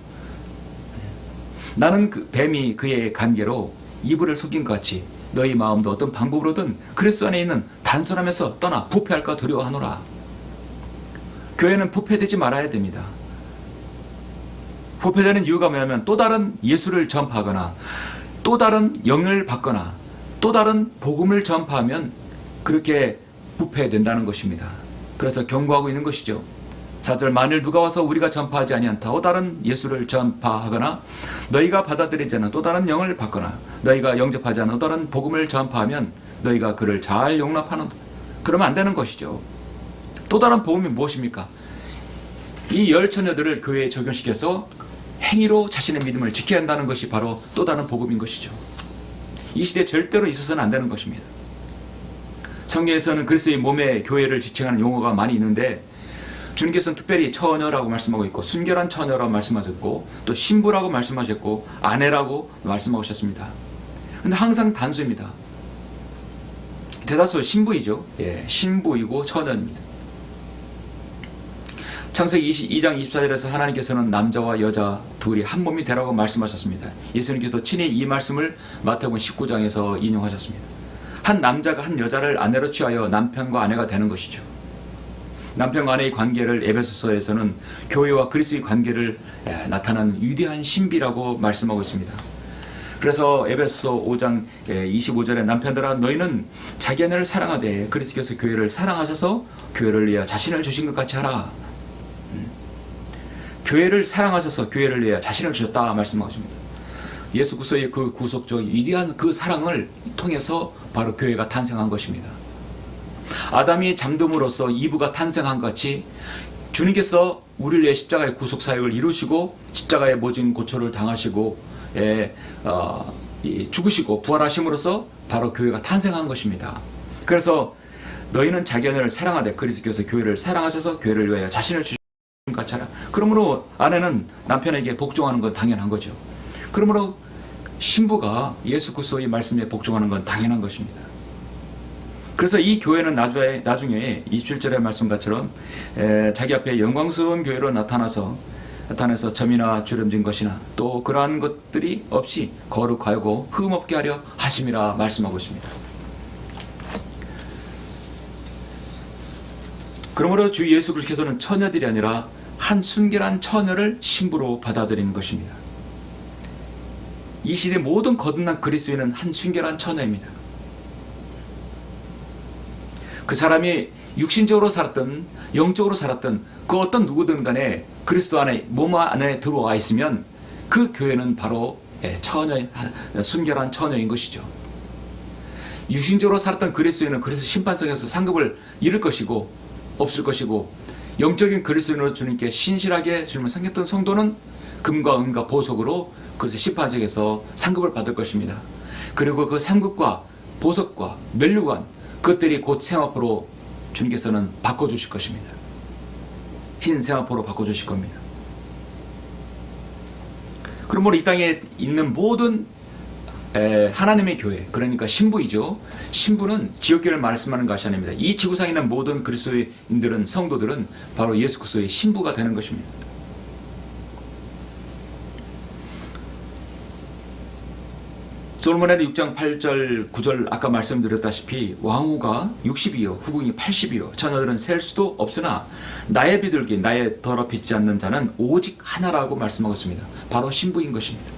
Speaker 1: 나는 그 뱀이 그의 관계로 이불을 속인 것 같이 너희 마음도 어떤 방법으로든 그리스도 안에 있는 단순함에서 떠나 부패할까 두려워하노라. 교회는 부패되지 말아야 됩니다. 부패되는 이유가 뭐냐면 또 다른 예수를 전파하거나 또 다른 영을 받거나 또 다른 복음을 전파하면 그렇게 부패된다는 것입니다. 그래서 경고하고 있는 것이죠. 4절 만일 누가 와서 우리가 전파하지 아니한 또 다른 예수를 전파하거나 너희가 받아들이지 않은 또 다른 영을 받거나 너희가 영접하지 않은 또 다른 복음을 전파하면 너희가 그를 잘 용납하는 그러면 안 되는 것이죠. 또 다른 복음이 무엇입니까? 이 열 처녀들을 교회에 적용시켜서 행위로 자신의 믿음을 지켜야 한다는 것이 바로 또 다른 복음인 것이죠. 이 시대에 절대로 있어서는 안 되는 것입니다. 성경에서는 그리스도의 몸에 교회를 지칭하는 용어가 많이 있는데 주님께서는 특별히 처녀라고 말씀하고 있고 순결한 처녀라고 말씀하셨고 또 신부라고 말씀하셨고 아내라고 말씀하셨습니다. 근데 항상 단수입니다. 대다수 신부이죠. 예, 신부이고 처녀입니다. 창세기 22장 24절에서 하나님께서는 남자와 여자 둘이 한 몸이 되라고 말씀하셨습니다. 예수님께서 친히 이 말씀을 마태복음 19장에서 인용하셨습니다. 한 남자가 한 여자를 아내로 취하여 남편과 아내가 되는 것이죠. 남편과 아내의 관계를 에베소서에서는 교회와 그리스도의 관계를 나타나는 위대한 신비라고 말씀하고 있습니다. 그래서 에베소서 5장 25절에 남편들아 너희는 자기 아내를 사랑하되 그리스도께서 교회를 사랑하셔서 교회를 위하여 자신을 주신 것 같이 하라. 교회를 사랑하셔서 교회를 위하여 자신을 주셨다 말씀하고 있습니다. 예수 그리스도의 그 구속적 위대한 그 사랑을 통해서 바로 교회가 탄생한 것입니다. 아담이 잠듦으로써 이브가 탄생한 것 같이 주님께서 우리를 위해 십자가의 구속 사역을 이루시고 십자가의 모진 고초를 당하시고 죽으시고 부활하심으로써 바로 교회가 탄생한 것입니다. 그래서 너희는 자기 아내를 사랑하되 그리스도께서 교회를 사랑하셔서 교회를 위하여 자신을 주신 같이 하라. 그러므로 아내는 남편에게 복종하는 건 당연한 거죠. 그러므로 신부가 예수 그리스도의 말씀에 복종하는 건 당연한 것입니다. 그래서 이 교회는 나중에 27절의 말씀처럼 자기 앞에 영광스러운 교회로 나타나서 점이나 주름진 것이나 또 그러한 것들이 없이 거룩하고 흠없게 하려 하심이라 말씀하고 있습니다. 그러므로 주 예수 그리스도께서는 처녀들이 아니라 한 순결한 처녀를 신부로 받아들이는 것입니다. 이 시대 모든 거듭난 그리스도인은 한 순결한 처녀입니다. 그 사람이 육신적으로 살았든 영적으로 살았든 그 어떤 누구든 간에 그리스도 안에 몸 안에 들어와 있으면 그 교회는 바로 순결한 처녀인 것이죠. 육신적으로 살았던 그리스도인은 그리스도 심판석에서 상급을 잃을 것이고 없을 것이고 영적인 그리스도인으로 주님께 신실하게 주님을 섬겼던 성도는 금과 은과 보석으로 그래서 심판석에서 상급을 받을 것입니다. 그리고 그 상급과 보석과 면류관 그것들이 곧 세마포로 주님께서는 바꿔주실 것입니다. 흰 세마포로 바꿔주실 겁니다. 그러므로 이 땅에 있는 모든 하나님의 교회, 그러니까 신부이죠. 신부는 지역교회를 말씀하는 것이 아닙니다. 이 지구상에 있는 모든 그리스도인들은 성도들은 바로 예수 그리스도의 신부가 되는 것입니다. 솔로몬의 6장 8절 9절 아까 말씀드렸다시피 왕후가 60이요 후궁이 80이요 처녀들은 셀 수도 없으나 나의 비둘기 나의 더럽히지 않는 자는 오직 하나라고 말씀하고 있습니다. 바로 신부인 것입니다.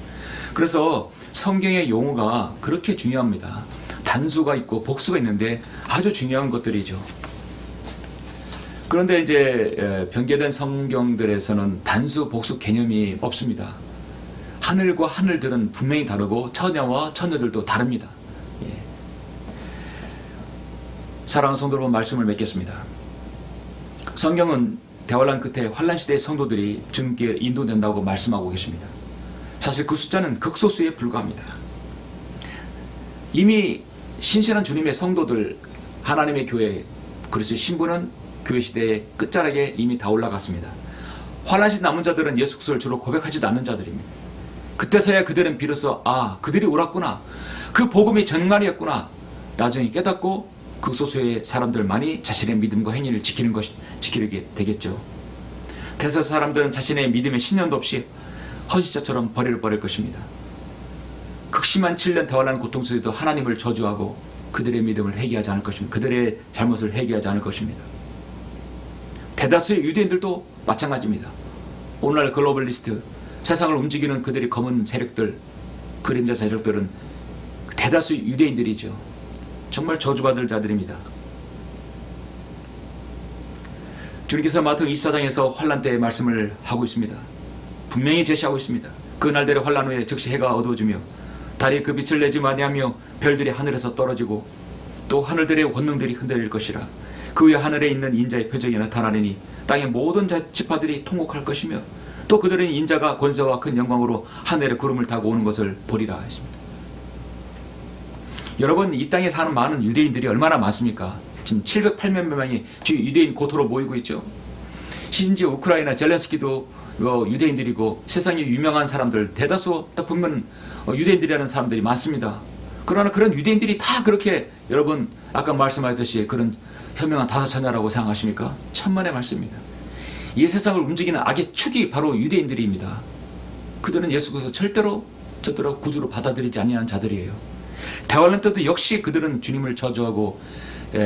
Speaker 1: 그래서 성경의 용어가 그렇게 중요합니다. 단수가 있고 복수가 있는데 아주 중요한 것들이죠. 그런데 이제 변개된 성경들에서는 단수 복수 개념이 없습니다. 하늘과 하늘들은 분명히 다르고 처녀와 처녀들도 다릅니다. 사랑하는 성도 여러분, 말씀을 맺겠습니다. 성경은 대환란 끝에 환란시대의 성도들이 주님께 인도된다고 말씀하고 계십니다. 사실 그 숫자는 극소수에 불과합니다. 이미 신실한 주님의 성도들, 하나님의 교회, 그리스도의 신부는 교회 시대의 끝자락에 이미 다 올라갔습니다. 환란시 남은 자들은 예수 그리스도를 주로 고백하지도 않는 자들입니다. 그때서야 그들은 비로소 그들이 옳았구나, 그 복음이 정말이었구나 나중에 깨닫고 극소수의 사람들만이 자신의 믿음과 행위를 지키게 되겠죠. 대다수 사람들은 자신의 믿음의 신념도 없이 헌신자처럼 버릴 것입니다. 극심한 7년 대환란 고통 속에도 하나님을 저주하고 그들의 믿음을 회개하지 않을 것입니다. 그들의 잘못을 회개하지 않을 것입니다. 대다수의 유대인들도 마찬가지입니다. 오늘날 글로벌리스트, 세상을 움직이는 그들의 검은 세력들, 그림자 세력들은 대다수 유대인들이죠. 정말 저주받을 자들입니다. 주님께서 마태복음 24장에서 환란 때의 말씀을 하고 있습니다. 분명히 제시하고 있습니다. 그 날들의 환란 후에 즉시 해가 어두워지며 달이 그 빛을 내지 아니하며 별들이 하늘에서 떨어지고 또 하늘들의 권능들이 흔들릴 것이라. 그 후에 하늘에 있는 인자의 표적이 나타나리니 땅의 모든 지파들이 통곡할 것이며 또 그들은 인자가 권세와 큰 영광으로 하늘의 구름을 타고 오는 것을 보리라 했습니다. 여러분, 이 땅에 사는 많은 유대인들이 얼마나 많습니까? 지금 708만 명이 유대인 고토로 모이고 있죠. 심지어 우크라이나 젤렌스키도 유대인들이고 세상에 유명한 사람들 대다수 딱 보면 유대인들이라는 사람들이 많습니다. 그러나 그런 유대인들이 다 그렇게 여러분 아까 말씀하셨듯이 그런 현명한 다섯천하라고 생각하십니까? 천만의 말씀입니다. 이 세상을 움직이는 악의 축이 바로 유대인들입니다. 그들은 예수 그리스도 절대로 구주로 받아들이지 아니한 자들이에요. 대환란 때도 역시 그들은 주님을 저주하고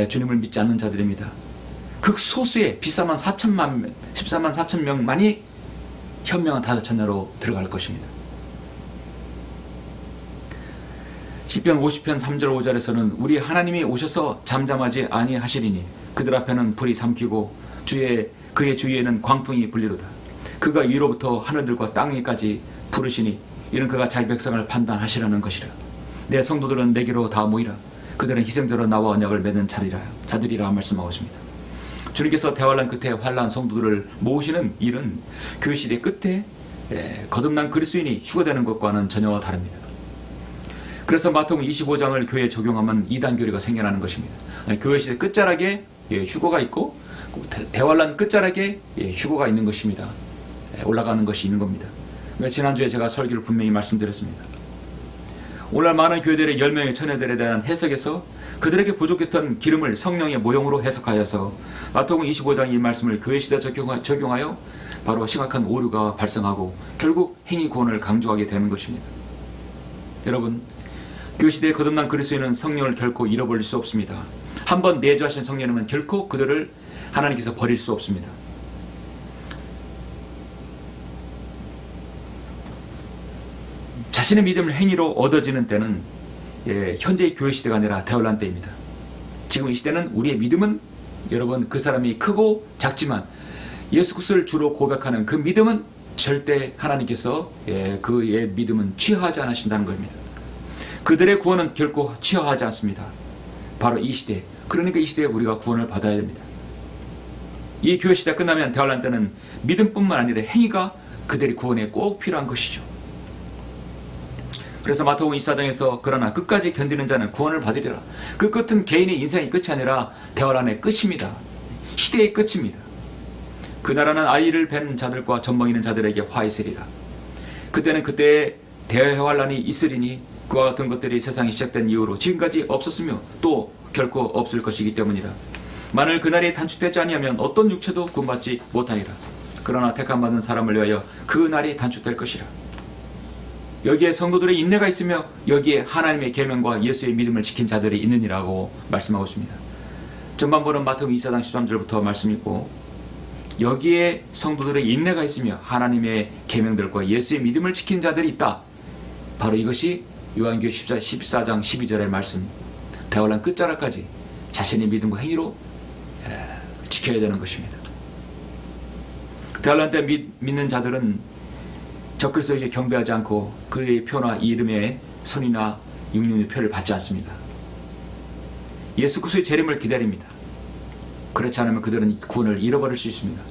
Speaker 1: 주님을 믿지 않는 자들입니다. 극소수의 14만 4천 명만이 현명한 다섯천하로 들어갈 것입니다. 시편 50편 3절 5절에서는 우리 하나님이 오셔서 잠잠하지 아니하시리니 그들 앞에는 불이 삼키고 그의 주위에는 광풍이 불리로다. 그가 위로부터 하늘들과 땅 위까지 부르시니 이는 그가 자기 백성을 판단하시라는 것이라. 내 성도들은 내게로 다 모이라. 그들은 희생자로 나와 언약을 맺는 자들이라 말씀하고 있습니다. 주님께서 대환란 끝에 환난 성도들을 모으시는 일은 그 시대 끝에 거듭난 그리스도인이 휴거되는 것과는 전혀 다릅니다. 그래서 마태복음 25장을 교회에 적용하면 이단 교리가 생겨나는 것입니다. 교회 시대 끝자락에 휴거가 있고 대환란 끝자락에 휴거가 있는 것입니다. 올라가는 것이 있는 겁니다. 지난주에 제가 설교를 분명히 말씀드렸습니다. 오늘날 많은 교회들의 10명의 처녀들에 대한 해석에서 그들에게 부족했던 기름을 성령의 모형으로 해석하여서 마태복음 25장 이 말씀을 교회 시대에 적용하여 바로 심각한 오류가 발생하고 결국 행위 구원을 강조하게 되는 것입니다. 여러분, 교회 시대에 거듭난 그리스도인은 성령을 결코 잃어버릴 수 없습니다. 한번 내주하신 성령님은 결코 그들을 하나님께서 버릴 수 없습니다. 자신의 믿음을 행위로 얻어지는 때는 현재의 교회 시대가 아니라 대환란 때입니다. 지금 이 시대는 우리의 믿음은 여러분 그 사람이 크고 작지만 예수 그리스도를 주로 고백하는 그 믿음은 절대 하나님께서 그의 믿음은 취하지 않으신다는 겁니다. 그들의 구원은 결코 취하지 않습니다. 바로 이 시대, 그러니까 이 시대에 우리가 구원을 받아야 됩니다. 이 교회 시대가 끝나면 대환란 때는 믿음뿐만 아니라 행위가 그들의 구원에 꼭 필요한 것이죠. 그래서 마태복음 24장에서 그러나 끝까지 견디는 자는 구원을 받으리라. 그 끝은 개인의 인생의 끝이 아니라 대환란의 끝입니다. 시대의 끝입니다. 그 나라는 아이를 뵌 자들과 젖먹이는 있는 자들에게 화 있으리라. 그때는 그때의 대환란이 있으리니 그와 같은 것들이 세상이 시작된 이후로 지금까지 없었으며 또 결코 없을 것이기 때문이라. 만일 그날이 단축되지 아니하면 어떤 육체도 구원받지 못하리라. 그러나 택함받은 사람을 위하여 그 날이 단축될 것이라. 여기에 성도들의 인내가 있으며 여기에 하나님의 계명과 예수의 믿음을 지킨 자들이 있느니라고 말씀하고 있습니다. 전반부는 마태복음 24장 13절부터 말씀이고 여기에 성도들의 인내가 있으며 하나님의 계명들과 예수의 믿음을 지킨 자들이 있다. 바로 이것이 요한계시록 14장 12절의 말씀, 대환란 끝자락까지 자신의 믿음과 행위로 지켜야 되는 것입니다. 대환란 때 믿는 자들은 적그리스도에게 경배하지 않고 그의 표나 이름의 손이나 육륜의 표를 받지 않습니다. 예수 그리스도의 재림을 기다립니다. 그렇지 않으면 그들은 구원을 잃어버릴 수 있습니다.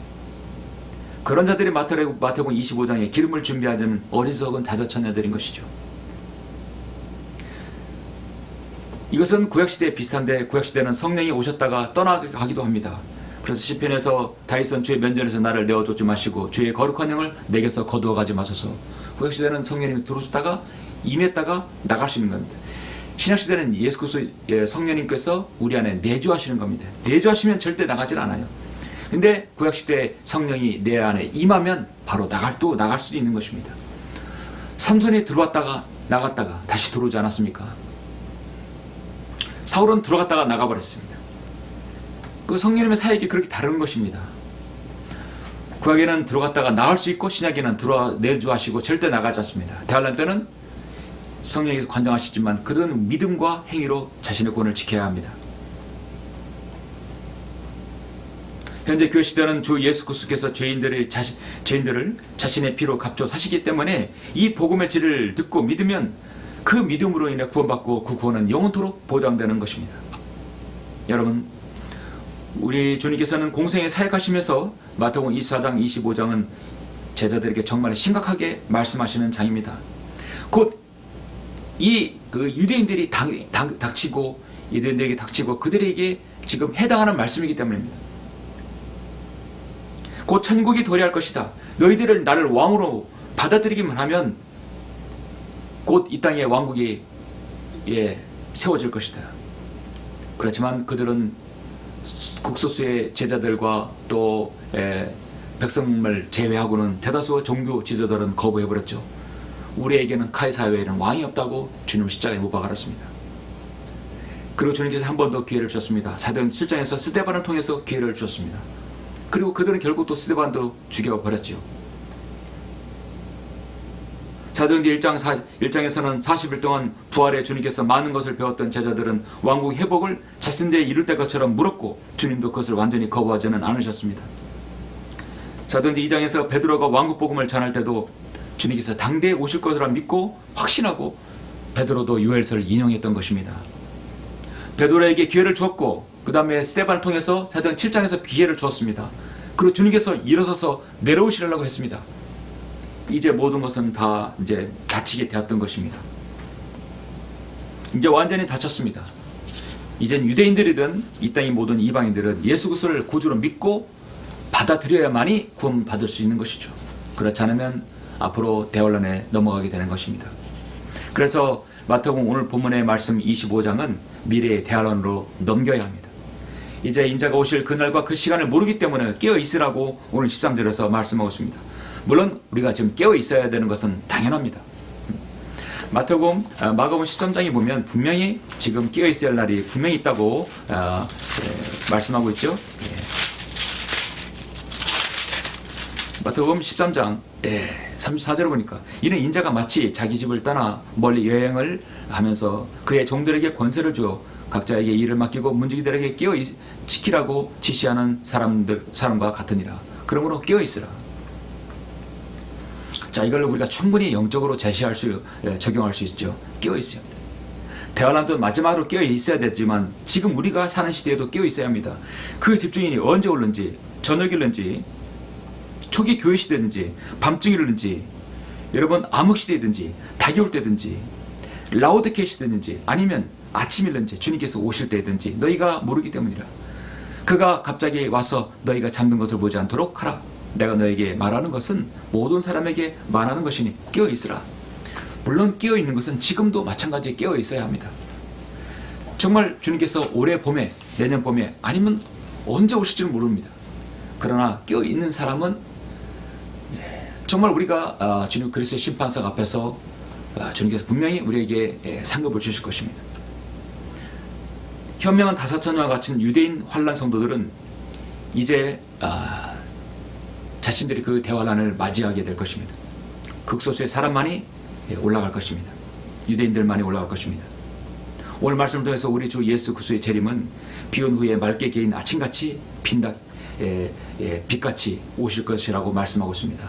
Speaker 1: 그런 자들이 마태복음 25장에 기름을 준비하자는 어리석은 다섯처녀들인 것이죠. 이것은 구약시대에 비슷한데 구약시대는 성령이 오셨다가 떠나가기도 합니다. 그래서 시편에서 다윗은 주의 면전에서 나를 내어쫓지 마시고 주의 거룩한 영을 내게서 거두어 가지 마소서. 구약시대는 성령님이 들어오셨다가 임했다가 나갈 수 있는 겁니다. 신약시대는 예수 그리스도 성령님께서 우리 안에 내주하시는 겁니다. 내주하시면 절대 나가질 않아요. 근데 구약시대 성령이 내 안에 임하면 바로 나갈 수도 있는 것입니다. 삼손이 들어왔다가 나갔다가 다시 들어오지 않았습니까? 사울은 들어갔다가 나가버렸습니다. 그 성령님의 사역이 그렇게 다른 것입니다. 구약에는 들어갔다가 나갈 수 있고 신약에는 내주하시고 절대 나가지 않습니다. 대환란 때는 성령께서 관장하시지만 그들은 믿음과 행위로 자신의 구원을 지켜야 합니다. 현재 교회 시대는 주 예수 그리스도께서 죄인들을 자신의 피로 값줘 사시기 때문에 이 복음의 질을 듣고 믿으면 그 믿음으로 인해 구원받고 그 구원은 영원토록 보장되는 것입니다. 여러분, 우리 주님께서는 공생에 사역하시면서 마태복음 24장 25장은 제자들에게 정말 심각하게 말씀하시는 장입니다. 곧 그 유대인들이 닥치고 유대인들에게 닥치고 그들에게 지금 해당하는 말씀이기 때문입니다. 곧 천국이 도래할 것이다. 너희들을 나를 왕으로 받아들이기만 하면 곧 이 땅에 왕국이 세워질 것이다. 그렇지만 그들은 극소수의 제자들과 또 백성을 제외하고는 대다수 종교 지도자들은 거부해버렸죠. 우리에게는 카이사르에는 왕이 없다고 주님 십자가에 못 박아놨습니다. 그리고 주님께서 한 번 더 기회를 주셨습니다. 사도행 7장에서 스데반을 통해서 기회를 주셨습니다. 그리고 그들은 결국 또 스데반도 죽여버렸죠. 사도행전 1장에서는 40일 동안 부활의 주님께서 많은 것을 배웠던 제자들은 왕국 회복을 자신들에 이룰 때 것처럼 물었고 주님도 그것을 완전히 거부하지는 않으셨습니다. 사도행전 2장에서 베드로가 왕국 복음을 전할 때도 주님께서 당대에 오실 것이라 믿고 확신하고 베드로도 요엘서를 인용했던 것입니다. 베드로에게 기회를 주었고 그 다음에 스데반을 통해서 사도행 7장에서 기회를 주었습니다. 그리고 주님께서 일어서서 내려오시려고 했습니다. 이제 모든 것은 다 이제 닫히게 되었던 것입니다. 이제 완전히 닫혔습니다. 이젠 유대인들이든 이 땅의 모든 이방인들은 예수 그리스도를 구주로 믿고 받아들여야만이 구원받을 수 있는 것이죠. 그렇지 않으면 앞으로 대환란에 넘어가게 되는 것입니다. 그래서 마태복음 오늘 본문의 말씀 25장은 미래의 대환란으로 넘겨야 합니다. 이제 인자가 오실 그날과 그 시간을 모르기 때문에 깨어 있으라고 오늘 13절에서 말씀하고 있습니다. 물론 우리가 지금 깨어 있어야 되는 것은 당연합니다. 마태복음, 마가복음 13장에 보면 분명히 지금 깨어 있어야 할 날이 분명히 있다고 말씀하고 있죠. 마태복음 13장 34절을 보니까 이는 인자가 마치 자기 집을 떠나 멀리 여행을 하면서 그의 종들에게 권세를 주어 각자에게 일을 맡기고 문지기들에게 깨어 지키라고 지시하는 사람과 같으니라. 그러므로 깨어 있으라. 자, 이걸 우리가 충분히 영적으로 적용할 수 있죠. 깨어 있어야 합니다. 대환란도 마지막으로 깨어 있어야 되지만 지금 우리가 사는 시대에도 깨어 있어야 합니다. 그 집주인이 언제 올는지, 저녁이든지, 초기 교회 시대든지, 밤중이든지, 여러분 암흑 시대든지, 닭이 올 때든지, 라오드케 시대든지, 아니면 아침이든지, 주님께서 오실 때든지 너희가 모르기 때문이라. 그가 갑자기 와서 너희가 잠든 것을 보지 않도록 하라. 내가 너에게 말하는 것은 모든 사람에게 말하는 것이니 깨어 있으라. 물론 깨어 있는 것은 지금도 마찬가지에 깨어 있어야 합니다. 정말 주님께서 올해 봄에, 내년 봄에, 아니면 언제 오실지는 모릅니다. 그러나 깨어 있는 사람은 정말 우리가 주님 그리스도의 심판석 앞에서 주님께서 분명히 우리에게 상급을 주실 것입니다. 현명한 다사천녀와 같은 유대인 환란 성도들은 이제 자신들이 그 대환란을 맞이하게 될 것입니다. 극소수의 사람만이 올라갈 것입니다. 유대인들만이 올라갈 것입니다. 오늘 말씀을 통해서 우리 주 예수 그리스도의 재림은 비온 후에 맑게 개인 아침같이 빛같이 오실 것이라고 말씀하고 있습니다.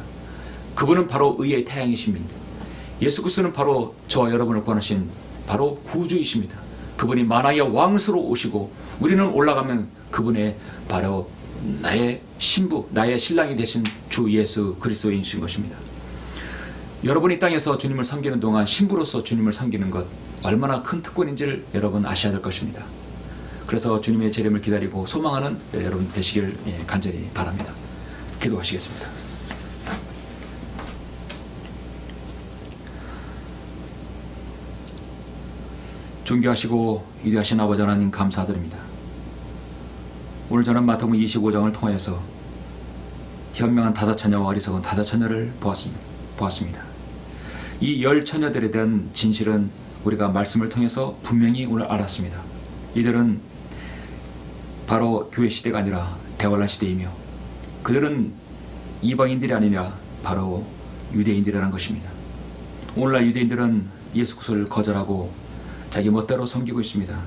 Speaker 1: 그분은 바로 의의 태양이십니다. 예수 그리스도는 바로 저와 여러분을 구원하신 바로 구주이십니다. 그분이 만왕의 왕으로 오시고 우리는 올라가면 그분의 바로 나의 신부, 나의 신랑이 되신 주 예수 그리스도이신 것입니다. 여러분이 이 땅에서 주님을 섬기는 동안 신부로서 주님을 섬기는 것 얼마나 큰 특권인지를 여러분 아셔야 될 것입니다. 그래서 주님의 재림을 기다리고 소망하는 여러분 되시길 간절히 바랍니다. 기도하시겠습니다. 존귀하시고 위대하신 아버지 하나님 감사드립니다. 오늘 저는 마태복음 25장을 통해서 현명한 다사천녀와 어리석은 다사천녀를 보았습니다. 이 10처녀들에 대한 진실은 우리가 말씀을 통해서 분명히 오늘 알았습니다. 이들은 바로 교회 시대가 아니라 대환란 시대이며 그들은 이방인들이 아니라 바로 유대인들이라는 것입니다. 오늘날 유대인들은 예수 그리스도를 거절하고 자기 멋대로 섬기고 있습니다.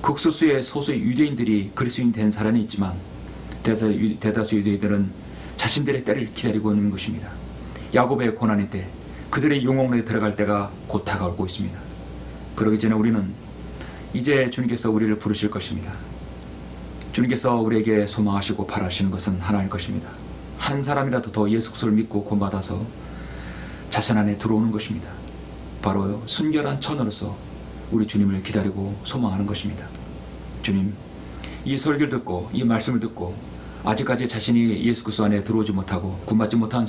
Speaker 1: 극소수의 소수의 유대인들이 그리스도인 된 사람이 있지만 대다수 유대인들은 자신들의 때를 기다리고 있는 것입니다. 야곱의 고난의 때, 그들의 영혼에 들어갈 때가 곧 다가오고 있습니다. 그러기 전에 우리는 이제 주님께서 우리를 부르실 것입니다. 주님께서 우리에게 소망하시고 바라시는 것은 하나일 것입니다. 한 사람이라도 더 예수 그리스도를 믿고 구원받아서 자신 안에 들어오는 것입니다. 바로 순결한 처녀로서 우리 주님을 기다리고 소망하는 것입니다. 주님, 이 설교를 듣고 이 말씀을 듣고 아직까지 자신이 예수 그리스도 안에 들어오지 못하고 구원받지 못한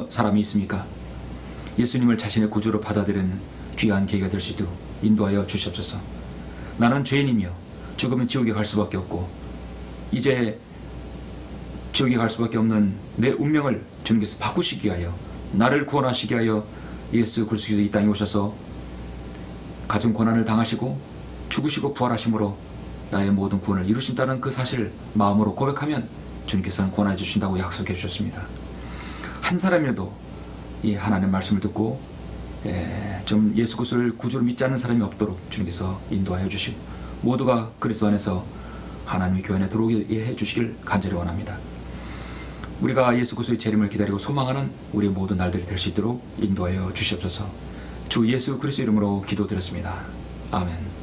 Speaker 1: 사람이 있습니까? 예수님을 자신의 구주로 받아들이는 귀한 계기가 될 수 있도록 인도하여 주시옵소서. 나는 죄인이며 죽으면 지옥에 갈 수밖에 없고 이제 지옥에 갈 수밖에 없는 내 운명을 주님께서 바꾸시기 위하여 나를 구원하시기 위하여 예수 그리스도께서 이 땅에 오셔서 가진 고난을 당하시고 죽으시고 부활하심으로 나의 모든 구원을 이루신다는 그 사실을 마음으로 고백하면 주님께서는 구원해 주신다고 약속해 주셨습니다. 한 사람이라도 이 하나님의 말씀을 듣고 좀 예수 그리스도를 구주로 믿지 않는 사람이 없도록 주님께서 인도하여 주시고 모두가 그리스도 안에서 하나님의 교회 안에 들어오게 해주시길 간절히 원합니다. 우리가 예수 그리스도의 재림을 기다리고 소망하는 우리의 모든 날들이 될 수 있도록 인도하여 주시옵소서. 주 예수 그리스도 이름으로 기도드렸습니다. 아멘.